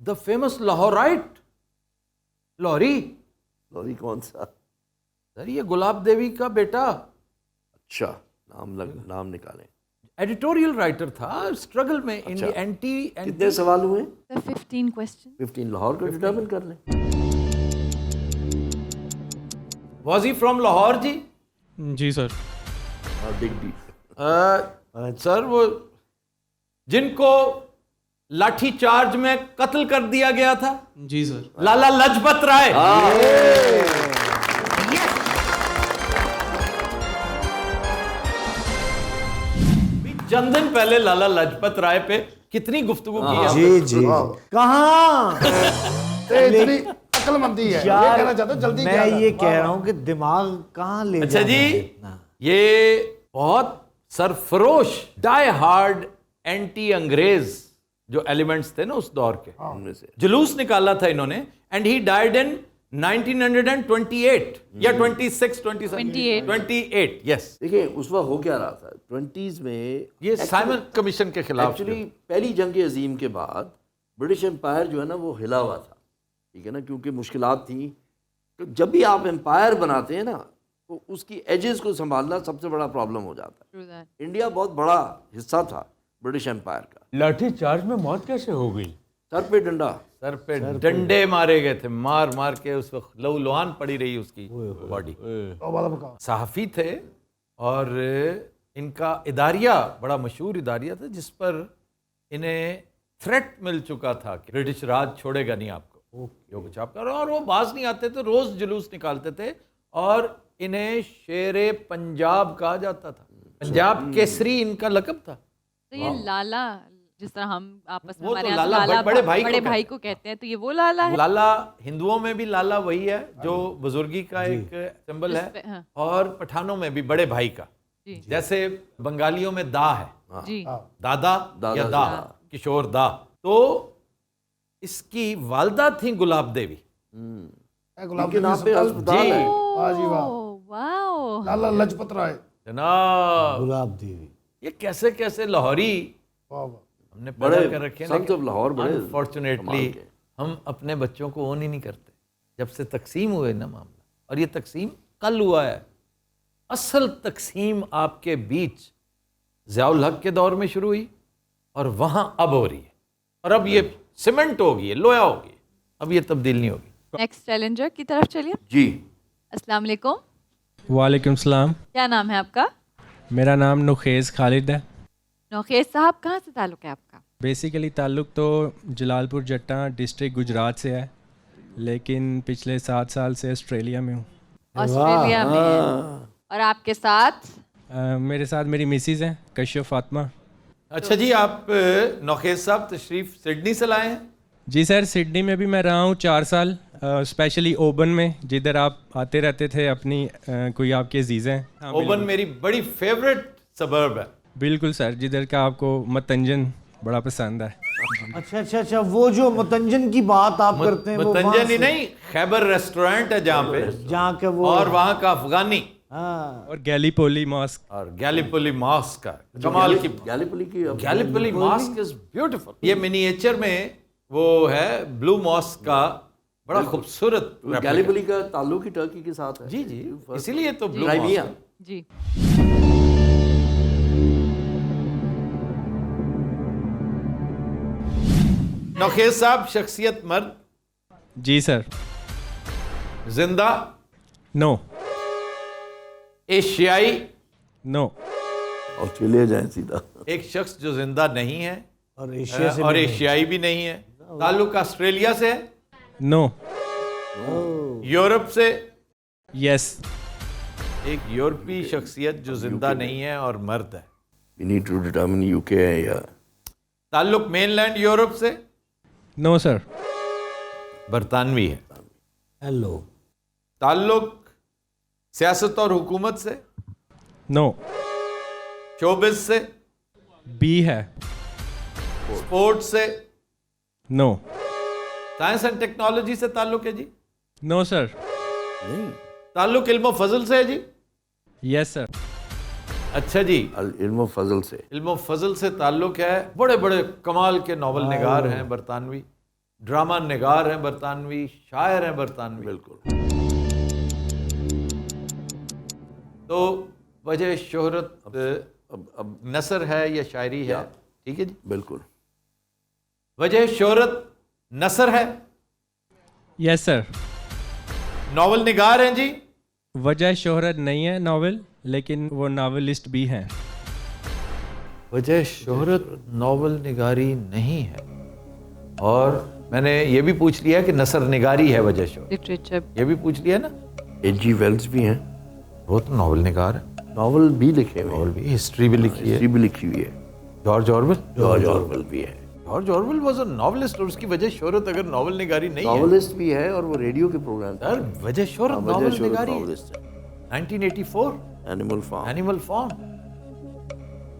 Speaker 4: द फेमस लाहौराइट लाहौरी?
Speaker 7: लाहौरी कौन सा?
Speaker 4: सर ये गुलाब देवी का बेटा।
Speaker 7: अच्छा, नाम निकालें।
Speaker 4: एडिटोरियल राइटर था, स्ट्रगल में
Speaker 7: अच्छा।
Speaker 4: एंटी
Speaker 7: कितने सवाल हुए?
Speaker 1: Sir 15 question.
Speaker 7: 15 लाहौर को डिटर्मिन कर लें।
Speaker 4: Was he from लाहौर जी?
Speaker 9: जी सर।
Speaker 7: डिग डी।
Speaker 4: सर वो जिनको लाठी चार्ज में कत्ल कर दिया गया था?
Speaker 9: जी सर।
Speaker 4: लाला लजपत राय। चंद दिन पहले लाला लाजपत राय पे कितनी गुफ्तगू की है।
Speaker 2: जी जी कहाँ
Speaker 3: इतनी अक्लमंदी है, ये कहना चाहता हूं जल्दी
Speaker 2: मैं ये कह रहा हूँ कि दिमाग कहाँ ले
Speaker 4: अच्छा
Speaker 2: जा
Speaker 4: जी,
Speaker 2: रहा है इतना?
Speaker 4: ये बहुत सरफरोश डाई हार्ड एंटी अंग्रेज जो एलिमेंट्स थे ना उस दौर के,
Speaker 7: उनमें से
Speaker 4: जुलूस निकाला था इन्होंने। एंड ही डाइड इन 1928 या 28 यस।
Speaker 7: देखिए उस वक्त हो क्या रहा था 20s में,
Speaker 4: ये साइमन कमीशन के खिलाफ।
Speaker 7: एक्चुअली पहली जंग अजीम के बाद ब्रिटिश एम्पायर जो है ना वो हिला हुआ था, ठीक है ना, क्योंकि मुश्किलात थी। तो जब भी आप एम्पायर बनाते हैं ना तो उसकी एजेस को संभालना सबसे बड़ा प्रॉब्लम हो जाता है। इंडिया बहुत बड़ा हिस्सा था ब्रिटिश एम्पायर का।
Speaker 5: लाठी चार्ज में मौत कैसे हो गई?
Speaker 7: सर पे डंडा,
Speaker 4: सर पे डंडे मारे गए थे, मार मार के उस वक्त लहू लुहान पड़ी रही उसकी बॉडी। सहाफ़ी थे और इनका इदारिया बड़ा मशहूर इदारिया था जिस पर इन्हें थ्रेट मिल चुका था कि ब्रिटिश राज छोड़ेगा नहीं आपको, जो कुछ आप कर। और वो बाज नहीं आते थे, रोज जुलूस निकालते थे और इन्हें शेरे पंजाब कहा जाता था। पंजाब केसरी इनका लक़ब था।
Speaker 1: तो ये लाला जिस तरह हम आपस में
Speaker 4: वो
Speaker 1: हमारे
Speaker 4: तो
Speaker 1: यहाँ
Speaker 4: लाला बड़े भाई
Speaker 1: को कहते हैं, तो ये वो लाला है।
Speaker 4: लाला हिंदुओं में भी लाला वही है जो बुजुर्गी का एक सिंबल है,
Speaker 1: हाँ।
Speaker 4: और पठानों में भी बड़े भाई का।
Speaker 1: जी।
Speaker 4: जैसे बंगालियों में दा है,
Speaker 1: जी।
Speaker 4: दादा या दा, किशोर दा। तो इसकी वालदा थी गुलाब देवी।
Speaker 3: गुलाब
Speaker 7: के नाम पे अस्पताल है।
Speaker 3: वाह जी वाह,
Speaker 1: वाओ।
Speaker 3: लाला लजपत राय,
Speaker 4: जनाब
Speaker 2: गुलाब देवी।
Speaker 4: ये कैसे कैसे लाहौरी
Speaker 3: वाह वाह।
Speaker 4: हमने
Speaker 7: बड़े
Speaker 4: पैदा कर रखे हैं,
Speaker 7: सन्स ऑफ लाहौर बड़े
Speaker 4: अनफॉर्चुनेटली
Speaker 7: कमाल के।
Speaker 4: हम अपने बच्चों को ओन ही नहीं करते। जब से तकसीम हुए ना मामला, और ये तकसीम कल हुआ है, असल तकसीम आपके बीच ज़ियाउल हक के दौर में शुरू हुई और वहाँ अब हो रही है, और अब ये सीमेंट होगी, लोया होगी, अब ये तब्दील नहीं होगी।
Speaker 1: नेक्स्ट चैलेंजर की तरफ चलिए।
Speaker 7: जी।
Speaker 1: अस्सलाम वालेकुम।
Speaker 8: वालेकुम सलाम।
Speaker 1: क्या नाम है आपका?
Speaker 8: मेरा नाम नुखेज़ खालिद है।
Speaker 1: नौखेज साहब, कहाँ से ताल्लुक़ है आपका?
Speaker 8: बेसिकली ताल्लुक़ तो जलालपुर जट्टा डिस्ट्रिक्ट गुजरात से है, लेकिन पिछले 7 साल से ऑस्ट्रेलिया में हूँ।
Speaker 1: ऑस्ट्रेलिया में हैं। और आपके साथ?
Speaker 8: मेरे साथ मेरी मिसिज़ हैं कश्यप फातिमा।
Speaker 4: अच्छा जी, आप नौखेज साहब तशरीफ सिडनी से लाए हैं?
Speaker 8: जी सर, सिडनी में भी मैं रहा हूँ 4 साल, स्पेशली ओबन में, जिधर आप आते रहते थे। अपनी कोई आपके अजीज़ हैं? हाँ,
Speaker 4: ओबन मेरी बड़ी फेवरेट सबर्ब है।
Speaker 8: बिल्कुल सर, जिधर का आपको मतंजन बड़ा पसंद है।
Speaker 2: अच्छा अच्छा अच्छा, वो जो मतंजन की बात आप करते हैं, वो
Speaker 4: मतंजन ही नहीं, खैबर रेस्टोरेंट है जहाँ पे,
Speaker 2: जहाँ के वो,
Speaker 4: और वहाँ का अफगानी,
Speaker 2: हाँ,
Speaker 8: और गैलीपोली मॉस्क,
Speaker 4: और गैलीपोली मॉस्क का कमाल की। Gallipoli mask is beautiful. ये मिनिएचर में वो है ब्लू मॉस्क का बड़ा खूबसूरत।
Speaker 7: गैलीपोली का ताल्लुक ही टर्की के साथ है।
Speaker 4: जी जी, इसीलिए तो ब्लू
Speaker 7: क्राइमिया।
Speaker 4: मॉस्क।
Speaker 1: जी।
Speaker 4: नौखेज साहब, शख्सियत मर्द,
Speaker 8: जी सर।
Speaker 4: जिंदा,
Speaker 8: नो।
Speaker 4: एशियाई,
Speaker 8: नो।
Speaker 7: ऑस्ट्रेलिया जाए सीधा।
Speaker 4: एक शख्स जो जिंदा नहीं है
Speaker 2: और एशिया से
Speaker 4: और एशियाई भी नहीं है, ताल्लुक ऑस्ट्रेलिया से है,
Speaker 8: नो।
Speaker 4: यूरोप से,
Speaker 8: यस।
Speaker 4: एक यूरोपीय शख्सियत जो जिंदा नहीं है और मर्द है।
Speaker 7: We need to determine UK है या
Speaker 4: ताल्लुक मेनलैंड यूरोप से,
Speaker 8: नो सर।
Speaker 4: बरतानवी है।
Speaker 2: हेलो।
Speaker 4: ताल्लुक सियासत और हुकूमत से,
Speaker 8: नो।
Speaker 4: शोबिज से,
Speaker 8: बी है।
Speaker 4: स्पोर्ट्स से,
Speaker 8: नो।
Speaker 4: साइंस एंड टेक्नोलॉजी से ताल्लुक है जी।
Speaker 8: No sir.
Speaker 7: नहीं,
Speaker 4: ताल्लुक इल्म फजल से है जी।
Speaker 8: Yes sir.
Speaker 4: अच्छा जी,
Speaker 7: इल्म फजल से।
Speaker 4: इल्म फजल से ताल्लुक है। बड़े बड़े कमाल के नावल निगार हैं बरतानवी, ड्रामा निगार हैं बरतानवी, शायर हैं बरतानवी।
Speaker 7: बिल्कुल।
Speaker 4: तो वजह शोहरत
Speaker 7: अब
Speaker 4: नसर है या शायरी है? ठीक है जी,
Speaker 7: बिल्कुल।
Speaker 4: वजह शोहरत नसर है,
Speaker 8: यस सर।
Speaker 4: नावल निगार हैं जी।
Speaker 8: वजह शोहरत नहीं है नावल, लेकिन वो नावलिस्ट भी हैं।
Speaker 4: वजह शोहरत नावल निगारी नहीं है, और मैंने ये भी पूछ लिया कि नसर निगारी है वजह शोहरत,
Speaker 1: लिटरेचर।
Speaker 4: ये भी पूछ लिया ना।
Speaker 7: H.G. वेल्स भी हैं,
Speaker 4: वो तो नावल निगार है,
Speaker 7: नावल भी लिखे हुए
Speaker 4: नावल भी, हिस्ट्री भी लिखी है।
Speaker 7: हिस्ट्री भी लिखी हुई है।
Speaker 4: जॉर्ज ऑरवेल,
Speaker 7: जॉर्ज ऑरवेल भी है,
Speaker 4: George Orwell was a novelist, और उसकी वजह शोहरत अगर नावल निगारी नहीं है,
Speaker 7: नॉवेलिस्ट भी है, और वो रेडियो के प्रोग्राम
Speaker 4: सर वजह शोहरत
Speaker 7: वजह
Speaker 4: नावल
Speaker 7: शोहरत
Speaker 4: निगारी है।
Speaker 7: नॉवेलिस्ट है।
Speaker 4: 1984
Speaker 7: Animal Farm.
Speaker 4: Animal Farm,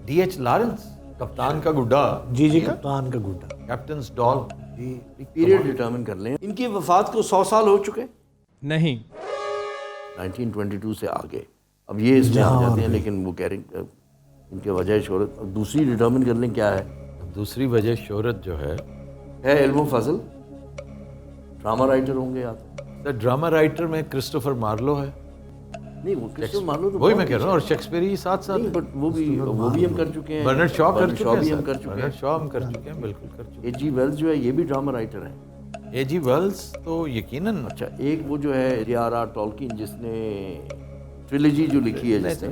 Speaker 4: D.H. Lawrence, कप्तान का गुड्डा।
Speaker 2: जी जी, कप्तान का गुड्डा।
Speaker 4: Captains doll.
Speaker 7: पीरियड डिटरमिन कर लें। इनकी वफात को 100 साल हो चुके,
Speaker 8: नहीं।
Speaker 7: 1922 से आगे। अब ये इसमें आ जाते हैं, लेकिन वो कह रहे इनके वजह शोहरत। अब दूसरी डिटरमिन कर लें क्या है।
Speaker 4: दूसरी वजह शोहरत जो है
Speaker 7: इल्म फजल, ड्रामा राइटर होंगे या तो।
Speaker 4: ड्रामा राइटर में क्रिस्टोफर मार्लो है।
Speaker 7: नहीं, वो किसको मालूम, तो
Speaker 4: वही मैं कह रहा हूँ, और शेक्सपियर ही साथ साथ है।
Speaker 7: बट वो भी हम कर चुके हैं।
Speaker 4: बर्नार्ड शॉ कर चुके हैं,
Speaker 7: भी हम कर चुके
Speaker 4: बर्नार्ड
Speaker 7: हैं।
Speaker 4: शॉ हम कर चुके हैं, बिल्कुल कर चुके
Speaker 7: H.G. वेल्स जो है ये भी ड्रामा राइटर हैं।
Speaker 4: हैं। A.G. वेल्स तो यकीनन।
Speaker 7: अच्छा, एक वो जो है J.R.R. टॉलकिन, जिसने ट्रिलॉजी जो लिखी है, जिसने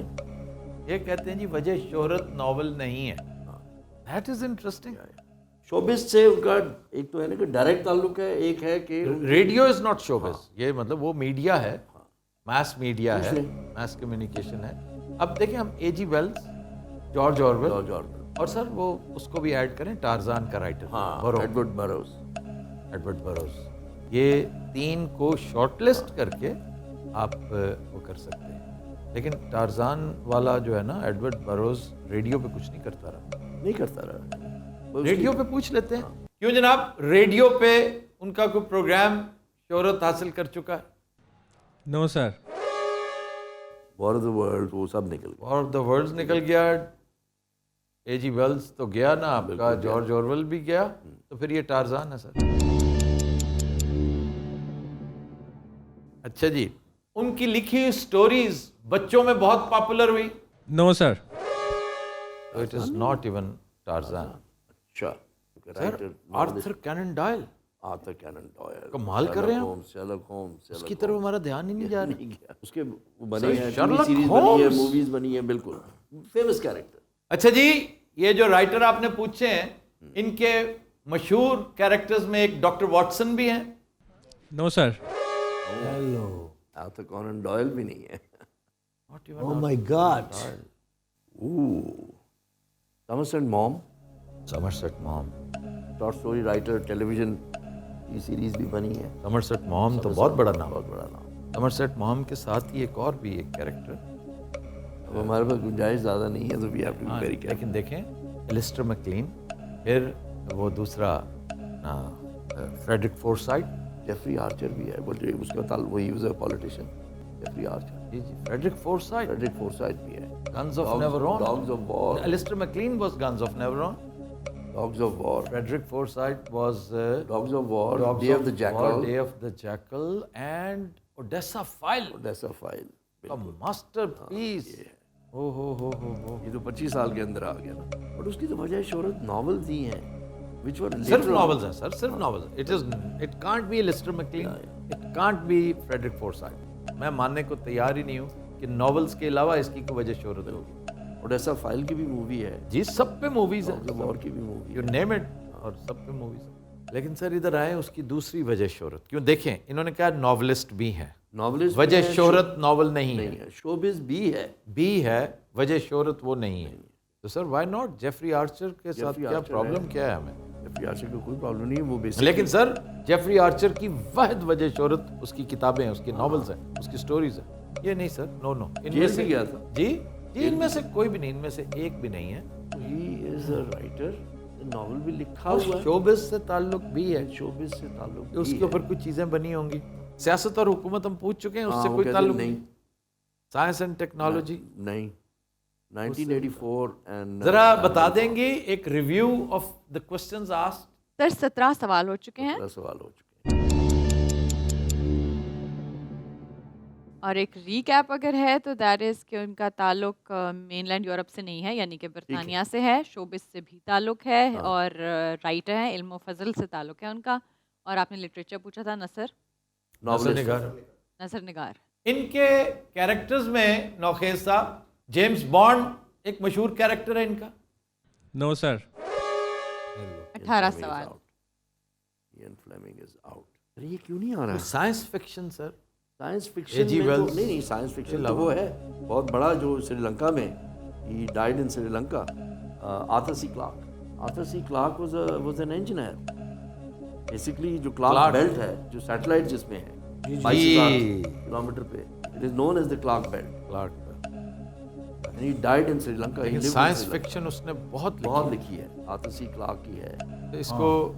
Speaker 4: ये कहते हैं जी वजह शोहरत नावल नहीं है। That is interesting.
Speaker 7: शोबिस से उनका एक तो है ना कि डायरेक्ट ताल्लुक है, एक है कि
Speaker 4: रेडियो इज नॉट शोबिस, ये मतलब वो मीडिया है, मास मीडिया है, मास कम्युनिकेशन है। अब देखें हम A.G. वेल्स, जॉर्ज ऑरवेल, और सर वो उसको भी ऐड करें, टार्जान का राइटर,
Speaker 7: एडवर्ड बरोज।
Speaker 4: एडवर्ड बरोज, ये तीन को शॉर्टलिस्ट करके आप वो कर सकते हैं। लेकिन टार्जान वाला जो है ना, एडवर्ड बरोज रेडियो पे कुछ नहीं करता रहा,
Speaker 7: नहीं करता रहा।
Speaker 4: रेडियो पे पूछ लेते हैं। क्यों जनाब, रेडियो पे उनका कोई प्रोग्राम शोहरत हासिल कर चुका है?
Speaker 8: No sir.
Speaker 7: War of the World, वो सब निकल गया।
Speaker 4: वॉर ऑफ द वर्ल्ड्स निकल गया। A.G. वेल्स तो गया ना आपका, जॉर्ज ऑरवेल भी गया, तो फिर ये टार्जान है सर। अच्छा जी, उनकी लिखी हुई स्टोरीज बच्चों में बहुत पॉपुलर हुई?
Speaker 8: No sir.
Speaker 4: It is not even Tarzan.
Speaker 7: अच्छा,
Speaker 4: Arthur Conan Doyle,
Speaker 7: Arthur Conan Doyle,
Speaker 4: कमाल कर रहे हैं।
Speaker 7: शेरलॉक होम्स,
Speaker 4: उसकी तरफ हमारा ध्यान ही नहीं जा रहा।
Speaker 7: उसके वो बने हैं,
Speaker 4: शेरलॉक
Speaker 7: सीरीज बनी है,
Speaker 4: होम्स।
Speaker 7: मूवीज बनी है, बिल्कुल फेमस कैरेक्टर।
Speaker 4: अच्छा जी, ये जो राइटर आपने पूछे हैं, इनके मशहूर कैरेक्टर्स में एक डॉक्टर वॉटसन भी हैं?
Speaker 8: No sir.
Speaker 2: Hello.
Speaker 7: Arthur Conan Doyle भी नहीं है।
Speaker 2: Oh my God.
Speaker 7: Somerset Maugham,
Speaker 4: Somerset Maugham,
Speaker 7: short story writer, television की सीरीज भी बनी है।
Speaker 4: समरसेट मॉम तो बहुत बड़ा नाम।
Speaker 7: बहुत बड़ा नाम।
Speaker 4: समरसेट मॉम के साथ ही एक और भी एक कैरेक्टर।
Speaker 7: अब हमारे पास गुंजाइश ज़्यादा नहीं है, तो we have to be very careful.
Speaker 4: लेकिन देखें, एलिस्टर मैकलीन, फिर वो दूसरा फ्रेडरिक फोर्साइट,
Speaker 7: जेफरी आर्चर भी है, वो जो उसका ताल वही was a politician, Jeffrey Archer.
Speaker 4: जी जी, फ्रेडरिक फोर्साइट
Speaker 7: भी है।
Speaker 4: Guns of Navarone,
Speaker 7: Dogs of War.
Speaker 4: Alistair MacLean was Guns of Navarone,
Speaker 7: Dogs of War.
Speaker 4: Frederick Forsyth was
Speaker 7: Dogs of War, Day of the Jackal,
Speaker 4: Day of the Jackal, and Odessa File,
Speaker 7: Odessa File,
Speaker 4: a masterpiece। हो
Speaker 7: ये तो 25 साल के अंदर आ गया ना। But उसकी तो वजह शोहरत नॉवेल्स ही हैं। which were
Speaker 4: صرف
Speaker 7: later on.
Speaker 4: ناولز ہیں سر, صرف novels. It can't be Lister McLean, it can't be Frederick Forsyth. میں ماننے کو تیار ہی نہیں ہوں کہ ناولز کے علاوہ اس کی کوئی وجہ شہرت ہوگی.
Speaker 7: اوڈیسا فائل کی بھی مووی ہے,
Speaker 4: جی سب پہ موویز ہیں,
Speaker 7: اور کی بھی مووی
Speaker 4: یو نیم اٹ, اور سب پہ موویز ہیں. لیکن سر ادھر آئے اس کی دوسری وجہ شہرت. کیوں دیکھیں انہوں نے کہا ناولسٹ بھی ہیں,
Speaker 7: ناولسٹ
Speaker 4: وجہ شہرت ناول نہیں ہے,
Speaker 7: شوبز بھی ہے,
Speaker 4: وجہ شہرت وہ نہیں ہے. تو سر وائی ناٹ جیفری آرچر کے ساتھ کیا پرابلم کیا ہے ہمیں؟
Speaker 7: جیفری آرچر کو کوئی پرابلم نہیں ہے, وہ بیسک.
Speaker 4: لیکن سر جیفری آرچر کی واحد وجہ شہرت اس کی کتابیں ہیں, اس کی ناولز ہیں, اس کی سٹوریز ہیں. یہ نہیں سر, نو
Speaker 7: جیل سے گیا تھا.
Speaker 4: جی ان میں سے کوئی بھی نہیں, ان میں سے ایک بھی نہیں ہے.
Speaker 7: ہی از اے رائٹر, ناول بھی لکھا ہوا ہے,
Speaker 4: شوبز سے تعلق بھی ہے,
Speaker 7: شوبز سے تعلق
Speaker 4: اس کے اوپر کچھ چیزیں بنی ہوں گی. سیاست اور حکومت ہم پوچھ چکے ہیں, اس سے کوئی تعلق نہیں. سائنس اینڈ ٹیکنالوجی
Speaker 7: نہیں. 1984 اینڈ
Speaker 1: ذرا
Speaker 4: بتا دیں گے ایک review of the questions asked.
Speaker 1: Sir 17 سوال ہو چکے ہیں
Speaker 7: سوال ہو چکے ہیں,
Speaker 1: اور ایک ریکیپ اگر ہے تو دیٹ از کہ ان کا تعلق مین لینڈ یورپ سے نہیں ہے, یعنی کہ برطانیہ سے ہے. شوبز سے بھی تعلق ہے, اور رائٹر ہیں, علم و فضل سے تعلق ہے ان کا. اور آپ نے لٹریچر پوچھا تھا, نثر نگار.
Speaker 4: ان کے کیریکٹرز میں نوخیز صاحب جیمز بانڈ ایک مشہور کیریکٹر ہے ان کا.
Speaker 8: نو سر.
Speaker 1: 18 سوال.
Speaker 7: Ian Fleming is out. یہ کیوں نہیں آ رہا؟
Speaker 4: Science fiction sir,
Speaker 7: science fiction نہیں, سائنس فکشن تو وہ ہے بہت بڑا جو سری لنکا میں, he died in Sri Lanka. Arthur C Clarke. Arthur C Clarke was an engineer. Basically جو کلارک بیلٹ ہے, جو سیٹلائٹ جس میں ہے 22,000 کلومیٹر پہ, it is known as the Clarke belt.
Speaker 4: Clarke
Speaker 7: he died in Sri Lanka.
Speaker 4: Science fiction اس نے بہت
Speaker 7: لکھی ہے, آرتھر سی کلارک کی ہے.
Speaker 4: اس کو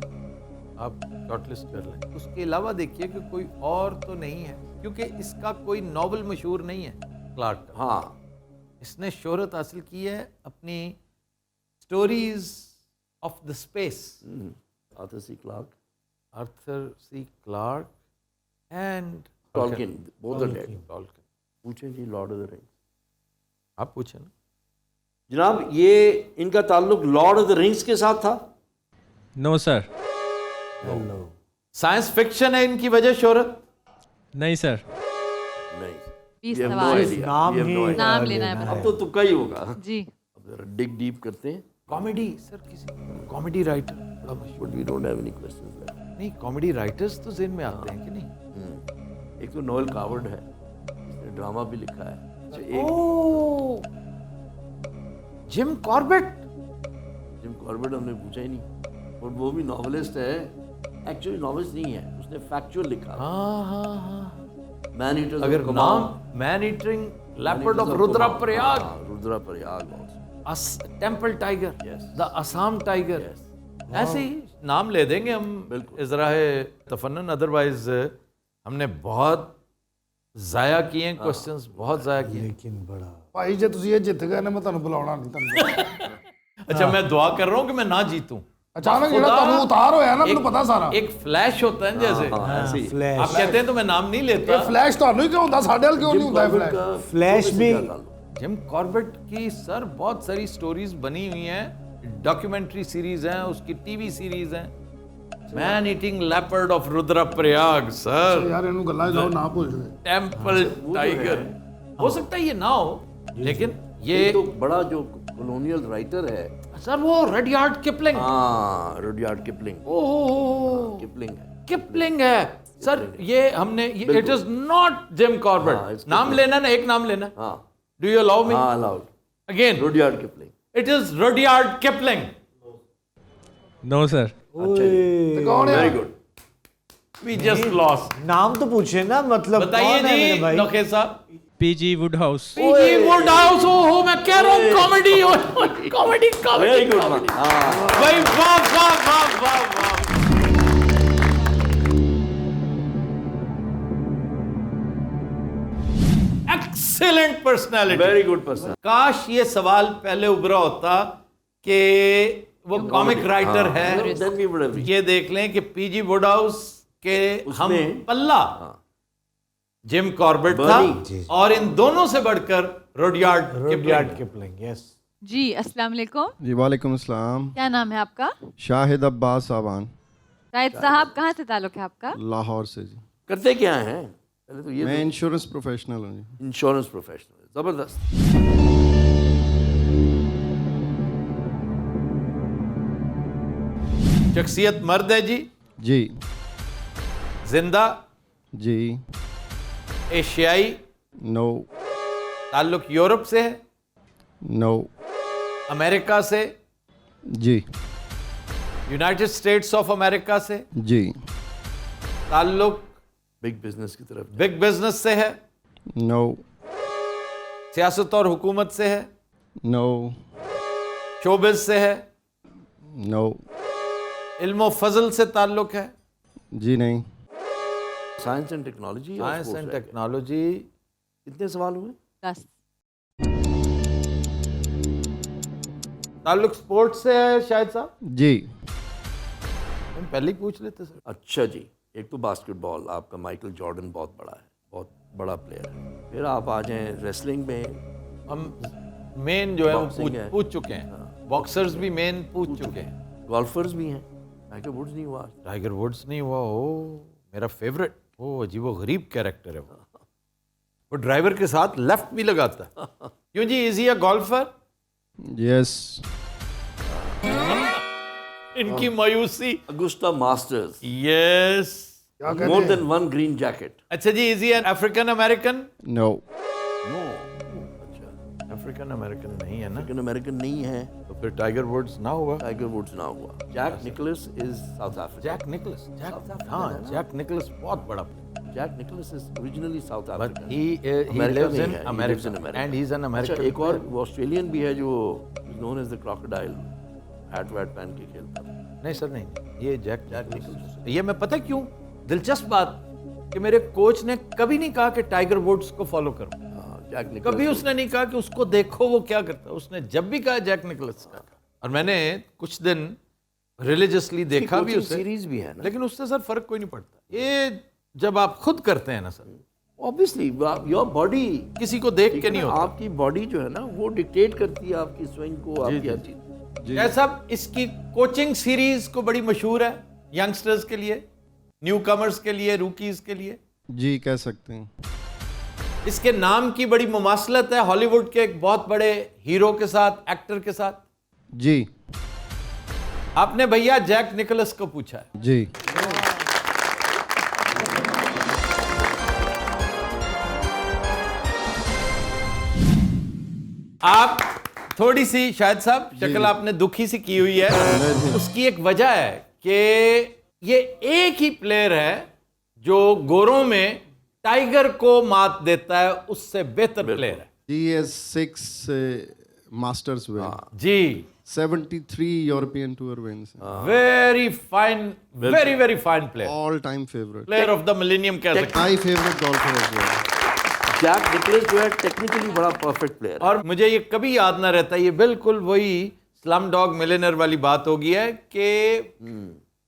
Speaker 4: آپ شارٹ لسٹ کر لیں. اس کے علاوہ دیکھیے کہ کوئی اور تو نہیں ہے, کیونکہ اس کا کوئی ناول مشہور نہیں ہے کلارک کا.
Speaker 7: ہاں,
Speaker 4: اس نے شہرت حاصل کی ہے اپنی stories of the space.
Speaker 7: Arthur C Clarke,
Speaker 4: Arthur C Clarke and
Speaker 7: Tolkien, both are dead.
Speaker 4: Tolkien.
Speaker 7: پوچھیں جی لارڈ آف دا رنگس.
Speaker 4: آپ پوچھیں نا
Speaker 7: جناب, یہ ان کا تعلق لارڈ آف دا رنگس کے ساتھ تھا؟
Speaker 8: نو سر.
Speaker 4: سائنس فکشن ہے ان کی وجہ شہرت؟
Speaker 8: نہیں سر.
Speaker 7: نہیں.
Speaker 1: 20 سوال. نام لینا ہے.
Speaker 7: اب تو تکا ہی ہوگا.
Speaker 1: جی
Speaker 7: اب ذرا ڈگ ڈیپ کرتے ہیں.
Speaker 4: کامیڈی سر, کسی کامیڈی رائٹر بڑا مشہور.
Speaker 7: But we don't have any questions left.
Speaker 4: نہیں, کامیڈی رائٹرز تو ذہن میں آتے ہیں کہ نہیں.
Speaker 7: ایک تو نوئل کاورڈ ہے, اس نے ڈرامہ بھی لکھا ہے.
Speaker 4: جم کاربیٹ.
Speaker 7: جم کاربیٹ ہم نے پوچھا ہی نہیں, اور وہ بھی ناولسٹ ہے. ایکچولی ناولسٹ نہیں ہے, اس نے فیکچوئل لکھا. Man eaters.
Speaker 4: اگر نام man eating leopard of Rudraprayag.
Speaker 7: Rudraprayag.
Speaker 4: Temple Tiger, the Assam tiger. ایسے ہی نام لے دیں گے ہم ازراء تفنن. ادروائز ہم نے بہت ضائع کیے ہیں کوسچنز, بہت ضائع کیے.
Speaker 2: لیکن بڑا
Speaker 3: ਭਾਈ ਜੇ ਤੁਸੀਂ ਇਹ ਜਿੱਤ ਗਏ ਨੇ ਮੈਂ ਤੁਹਾਨੂੰ ਬੁਲਾਉਣਾ ਨਹੀਂ ਤੁਹਾਨੂੰ.
Speaker 4: اچھا میں دعا کر رہا ہوں کہ میں نہ جیتوں.
Speaker 3: اچانک ਜਿਹੜਾ ਤੁਹਾਨੂੰ ਉਤਾਰ ਹੋਇਆ ਨਾ ਮੈਨੂੰ ਪਤਾ ਸਾਰਾ.
Speaker 4: ایک فلیش ہوتا ہے جیسے آپ کہتے ہیں تو میں نام نہیں لیتا.
Speaker 3: ਇਹ ਫਲੈਸ਼ ਤੁਹਾਨੂੰ ਹੀ ਕਿਉਂ ਹੁੰਦਾ, ਸਾਡੇ ਵੱਲ ਕਿਉਂ نہیں ਹੁੰਦਾ ਇਹ ਫਲੈਸ਼؟
Speaker 2: فلیش بھی
Speaker 4: جم کاربیٹ کی سر بہت ساری سٹوریز بنی ہوئی ہیں, ڈاکیومنٹری سیریز ہیں, اس کی ٹی وی سیریز ہیں. Man eating leopard of Rudraprayag sir.
Speaker 3: ਯਾਰ ਇਹਨੂੰ ਗੱਲਾਂ ਜਾਓ ਨਾ ਭੁੱਲ ਜਾਵੇ.
Speaker 4: Temple tiger. ہو سکتا ہے یہ نہ ہو, لیکن یہ
Speaker 7: تو بڑا جو کولونیل رائٹر ہے
Speaker 4: سر وہ ریڈیارڈ کپلنگ.
Speaker 7: ہاں, ریڈیارڈ کپلنگ. کپلنگ ہے.
Speaker 4: کپلنگ ہے سر. یہ ہم نے it is not gym Corbett. نام لینا نا, ایک نام لینا.
Speaker 7: ہاں,
Speaker 4: ڈو یو الاؤ می؟
Speaker 7: ہاں allowed.
Speaker 4: Again
Speaker 7: Rudyard Kipling.
Speaker 4: It is Rudyard Kipling.
Speaker 8: No sir.
Speaker 3: کون ہے؟
Speaker 7: Very good.
Speaker 4: We just last.
Speaker 2: نام تو پوچھے نا, مطلب
Speaker 4: بتائیے جی Naukhez Sahib.
Speaker 8: P G Wodehouse.
Speaker 4: P G Wodehouse. ہو میں کہہ رہا ہوں کامیڈی. Comedy
Speaker 7: very good. ہاں
Speaker 4: بھائی, واہ واہ واہ واہ واہ. Excellent personality.
Speaker 7: Very good person.
Speaker 4: کاش یہ سوال پہلے ابھرا ہوتا کہ وہ کامک رائٹر ہے. یہ دیکھ لیں کہ پی جی ووڈ ہاؤس کے ہم پلہ جم کاربیٹ تھا, اور ان دونوں سے بڑھ کر روڈیارڈ
Speaker 2: کپلنگ. یس,
Speaker 1: جی السلام علیکم.
Speaker 10: جی وعلیکم السلام.
Speaker 1: کیا نام ہے آپ کا؟
Speaker 10: شاہد عباس صاحبان.
Speaker 1: شاہد صاحب کہاں سے تعلق ہے آپ کا؟
Speaker 10: لاہور سے. جی
Speaker 7: کرتے کیا ہیں؟ پہلے تو یہ
Speaker 10: میں انشورنس پروفیشنل ہوں. جی
Speaker 7: انشورنس پروفیشنل. زبردست.
Speaker 4: شخصیت مرد ہے جی.
Speaker 10: جی.
Speaker 4: زندہ.
Speaker 10: جی.
Speaker 4: ایشیائی.
Speaker 10: نو.
Speaker 4: تعلق یورپ سے ہے.
Speaker 10: نو.
Speaker 4: امریکہ سے.
Speaker 10: جی.
Speaker 4: یونائٹڈ اسٹیٹس آف امریکہ سے.
Speaker 10: جی.
Speaker 4: تعلق
Speaker 7: بگ بزنس کی طرف.
Speaker 4: بگ بزنس سے ہے.
Speaker 10: نو.
Speaker 4: سیاست اور حکومت سے ہے.
Speaker 10: نو.
Speaker 4: شوبز سے ہے.
Speaker 10: نو.
Speaker 4: علم و فضل سے تعلق ہے.
Speaker 10: جی نہیں.
Speaker 7: Science and technology.
Speaker 4: Science and technology.
Speaker 7: کتنے سوال ہوئے؟
Speaker 1: 10.
Speaker 4: تعلق سپورٹ سے ہے شاہد صاحب.
Speaker 10: جی.
Speaker 4: ہم پہلے ہی پوچھ لیتے سر.
Speaker 7: اچھا جی. ایک تو باسکٹ بال آپ کا مائیکل جارڈن بہت بڑا ہے, بہت بڑا پلیئر ہے. پھر آپ آ جائیں ریسلنگ میں.
Speaker 4: ہم مین جو ہے وہ
Speaker 7: Boxing ہے.
Speaker 4: پوچھ چکے ہیں. باکسرز بھی مین پوچھ چکے ہیں.
Speaker 7: گولفرز بھی ہیں. ٹائیگر ووڈز نہیں ہوا.
Speaker 4: ٹائیگر ووڈز نہیں ہوا. او میرا فیوریٹ. او عجیب و غریب کیریکٹر ہے وہ ڈرائیور کے ساتھ لیفٹ بھی لگاتا ہے. کیوں جی؟ ایزی ہے گولفر.
Speaker 10: یس.
Speaker 4: ان کی مایوسی.
Speaker 7: اگسٹا ماسٹرز.
Speaker 4: یس.
Speaker 7: مور دین ون گرین جیکٹ.
Speaker 4: اچھا جی. ایزی ہے افریقن امریکن.
Speaker 10: نو.
Speaker 7: نو. اچھا
Speaker 4: افریقن امریکن نہیں ہے نا.
Speaker 7: افریقن امریکن نہیں ہے
Speaker 4: تو پھر ٹائیگر ووڈز نہ ہوا.
Speaker 7: ٹائیگر ووڈز نہ ہوا. جیک نکلس از ساؤتھ افریقہ.
Speaker 4: Jack necklace. ہاں جیک نکلس بہت بڑا.
Speaker 7: Jack necklace is originally south
Speaker 4: But
Speaker 7: Africa.
Speaker 4: he lives in America and he's an
Speaker 7: اچھا
Speaker 4: American.
Speaker 7: ایک اور وہ آسٹریلین بھی ہے جو known as the crocodile. Hat ویٹ پہن کے کھیلتا ہے.
Speaker 4: نہیں سر نہیں. یہ جیک نکلس. یہ میں پتہ کیوں دلچسپ بات کہ میرے کوچ نے کبھی نہیں کہا کہ ٹائیگر ووڈز کو فالو کرو.
Speaker 7: جیک نکلس
Speaker 4: کبھی اس نے نہیں کہا کہ اس کو دیکھو وہ کیا کرتا. اس نے جب بھی کہا جیک نکلس کا. اور میں نے کچھ دن ریلیجسلی دیکھا بھی اسے.
Speaker 7: سیریز بھی ہے نا.
Speaker 4: لیکن اس سے سر فرق کوئی نہیں پڑتا. یہ جب آپ خود کرتے ہیں نا سر,
Speaker 7: obviously your body
Speaker 4: کسی کو دیکھ کے نہیں ہوتا.
Speaker 7: آپ کی باڈی جو ہے نا وہ ڈکٹیٹ کرتی ہے آپ کی سوئنگ کو, آپ کی ہر چیز.
Speaker 4: ایسا اس کی کوچنگ سیریز کو بڑی مشہور ہے ینگسٹرز کے لیے, نیو کمرز کے لیے, روکیز کے لیے.
Speaker 10: جی کہہ سکتے ہیں.
Speaker 4: اس کے نام کی بڑی مماثلت ہے ہالی ووڈ کے ایک بہت بڑے ہیرو کے ساتھ, ایکٹر کے ساتھ.
Speaker 10: جی.
Speaker 4: آپ نے بھیا جیک نکلس کو پوچھا ہے.
Speaker 10: جی.
Speaker 4: آپ تھوڑی سی شاہد صاحب شکل آپ نے دکھی سی کی ہوئی ہے. اس کی ایک وجہ ہے کہ یہ ایک ہی پلیئر ہے جو گوروں میں ٹائیگر کو مات دیتا ہے. اس سے بہتر پلیئر ہے.
Speaker 10: He has 6 masters win.
Speaker 4: جی.
Speaker 10: 73 European tour wins.
Speaker 4: Very fine, very fine player.
Speaker 10: All time favorite.
Speaker 4: Player of the millennium کہہ سکتے ہیں.
Speaker 10: My favorite golfer as well.
Speaker 7: Jack Nicklaus جو ہے ٹیکنیکلی بڑا پرفیکٹ پلیئر.
Speaker 4: اور مجھے یہ کبھی یاد نہ رہتا. یہ بالکل وہی سلم ڈاگ ملینئر والی بات ہو گئی ہے کہ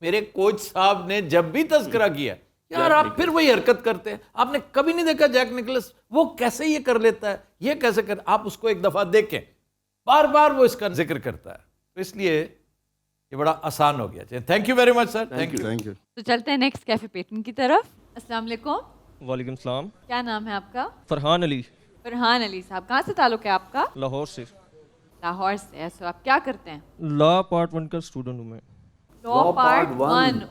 Speaker 4: میرے کوچ صاحب نے جب بھی تذکرہ کیا یار آپ پھر وہی حرکت کرتے ہیں. آپ نے کبھی نہیں دیکھا جیک نکلس وہ کیسے یہ کر لیتا ہے, یہ کیسے کر. آپ اس کو ایک دفعہ دیکھیں, بار بار وہ اس کا ذکر کرتا ہے. تو اس لیے یہ بڑا آسان ہو گیا. Thank you very much sir.
Speaker 10: Thank you.
Speaker 1: تو چلتے ہیں نیکسٹ کیفے پیٹن کی طرف. السلام علیکم.
Speaker 9: وعلیکم السلام.
Speaker 1: کیا نام ہے آپ کا؟
Speaker 9: فرحان علی.
Speaker 1: فرحان علی صاحب. کہاں سے تعلق ہے آپ کا؟
Speaker 9: لاہور سے.
Speaker 1: لاہور سے. ایسا آپ کیا کرتے ہیں؟
Speaker 9: لا پارٹ 1 کا اسٹوڈنٹ ہوں میں.
Speaker 1: لا پارٹ 1.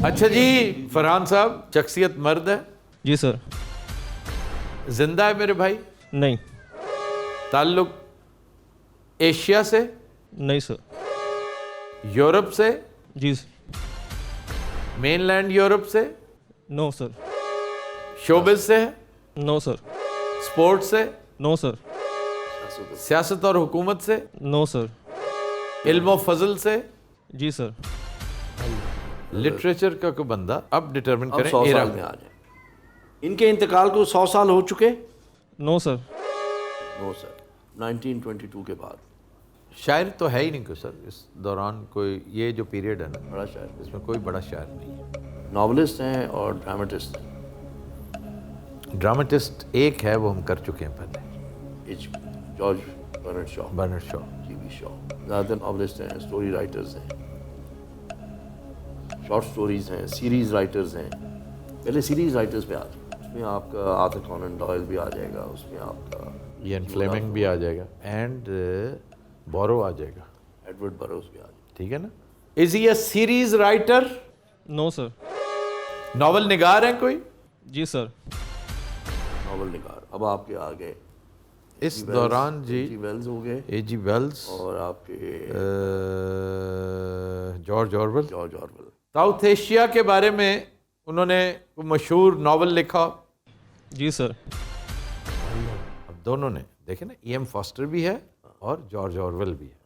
Speaker 4: اچھا جی. فرحان صاحب شخصیت مرد ہے.
Speaker 9: جی سر.
Speaker 4: زندہ ہے میرے بھائی.
Speaker 9: نہیں.
Speaker 4: تعلق ایشیا سے.
Speaker 9: نہیں سر.
Speaker 4: یورپ سے.
Speaker 9: جی.
Speaker 4: مین لینڈ یورپ سے.
Speaker 9: نو سر.
Speaker 4: شوبز سے.
Speaker 9: نو سر.
Speaker 4: سپورٹ سے.
Speaker 9: نو سر.
Speaker 4: سیاست اور حکومت سے.
Speaker 9: نو سر.
Speaker 4: علم و فضل سے.
Speaker 9: جی سر.
Speaker 4: لٹریچر کا کوئی بندہ. اب ڈٹرمن
Speaker 7: اب
Speaker 4: کریں
Speaker 7: 100 سال میں آ جائیں. ان کے انتقال کو 100 سال ہو چکے.
Speaker 9: نو سر.
Speaker 7: نو سر. 1922 کے بعد.
Speaker 4: شاعر تو ہے ہی نہیں کوئی سر اس دوران. کوئی یہ جو پیریڈ ہے نا
Speaker 7: بڑا شاعر.
Speaker 4: اس میں کوئی بڑا شاعر نہیں ہے.
Speaker 7: ناولسٹ ہیں اور ڈرامٹسٹ ہیں.
Speaker 4: ड्रामेटिस्ट एक है, वो हम कर चुके हैं पहले,
Speaker 7: जॉर्ज बर्नार्ड शॉ,
Speaker 4: जीवी
Speaker 7: शॉ। ज़्यादातर नॉवलिस्ट हैं, स्टोरी राइटर्स हैं, शॉर्ट स्टोरीज हैं, सीरीज राइटर्स हैं। पहले सीरीज राइटर्स पे आ जाए, उसमें आपका आर्थर कॉनन डॉयल भी आ जाएगा, उसमें आपका
Speaker 4: इयन फ्लेमिंग भी आ जाएगा, एंड बोरो आ जाएगा,
Speaker 7: एडवर्ड बरोज भी आ जाएगा।
Speaker 4: ठीक है ना? Is he a series writer?
Speaker 9: No sir.
Speaker 4: Novel निगार है कोई?
Speaker 9: जी सर।
Speaker 7: नॉवल निगार अब आपके आ गए
Speaker 4: इस दौरान जी
Speaker 7: वेल्स हो गए,
Speaker 4: A.G. वेल्स
Speaker 7: और आपके
Speaker 4: जॉर्ज ऑरवेल।
Speaker 9: साउथ एशिया के बारे में उन्होंने मशहूर नॉवल लिखा।
Speaker 8: जी सर।
Speaker 4: अब दोनों ने देखे ना, E.M. फॉस्टर भी है और जॉर्ज ऑरवेल भी है।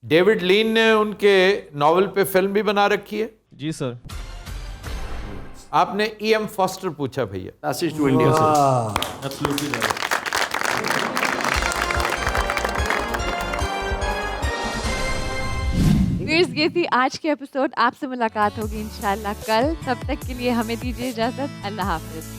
Speaker 4: डेविड लीन ने उनके नॉवल पे फिल्म भी बना रखी है।
Speaker 9: जी सर।
Speaker 4: आपने E.M. फॉस्टर पूछा भैया।
Speaker 7: Passage to India sir.
Speaker 1: Viewers, ये थी आज के एपिसोड। आपसे मुलाकात होगी इंशाल्लाह कल। तब तक के लिए हमें दीजिए इजाजत। अल्लाह हाफिज।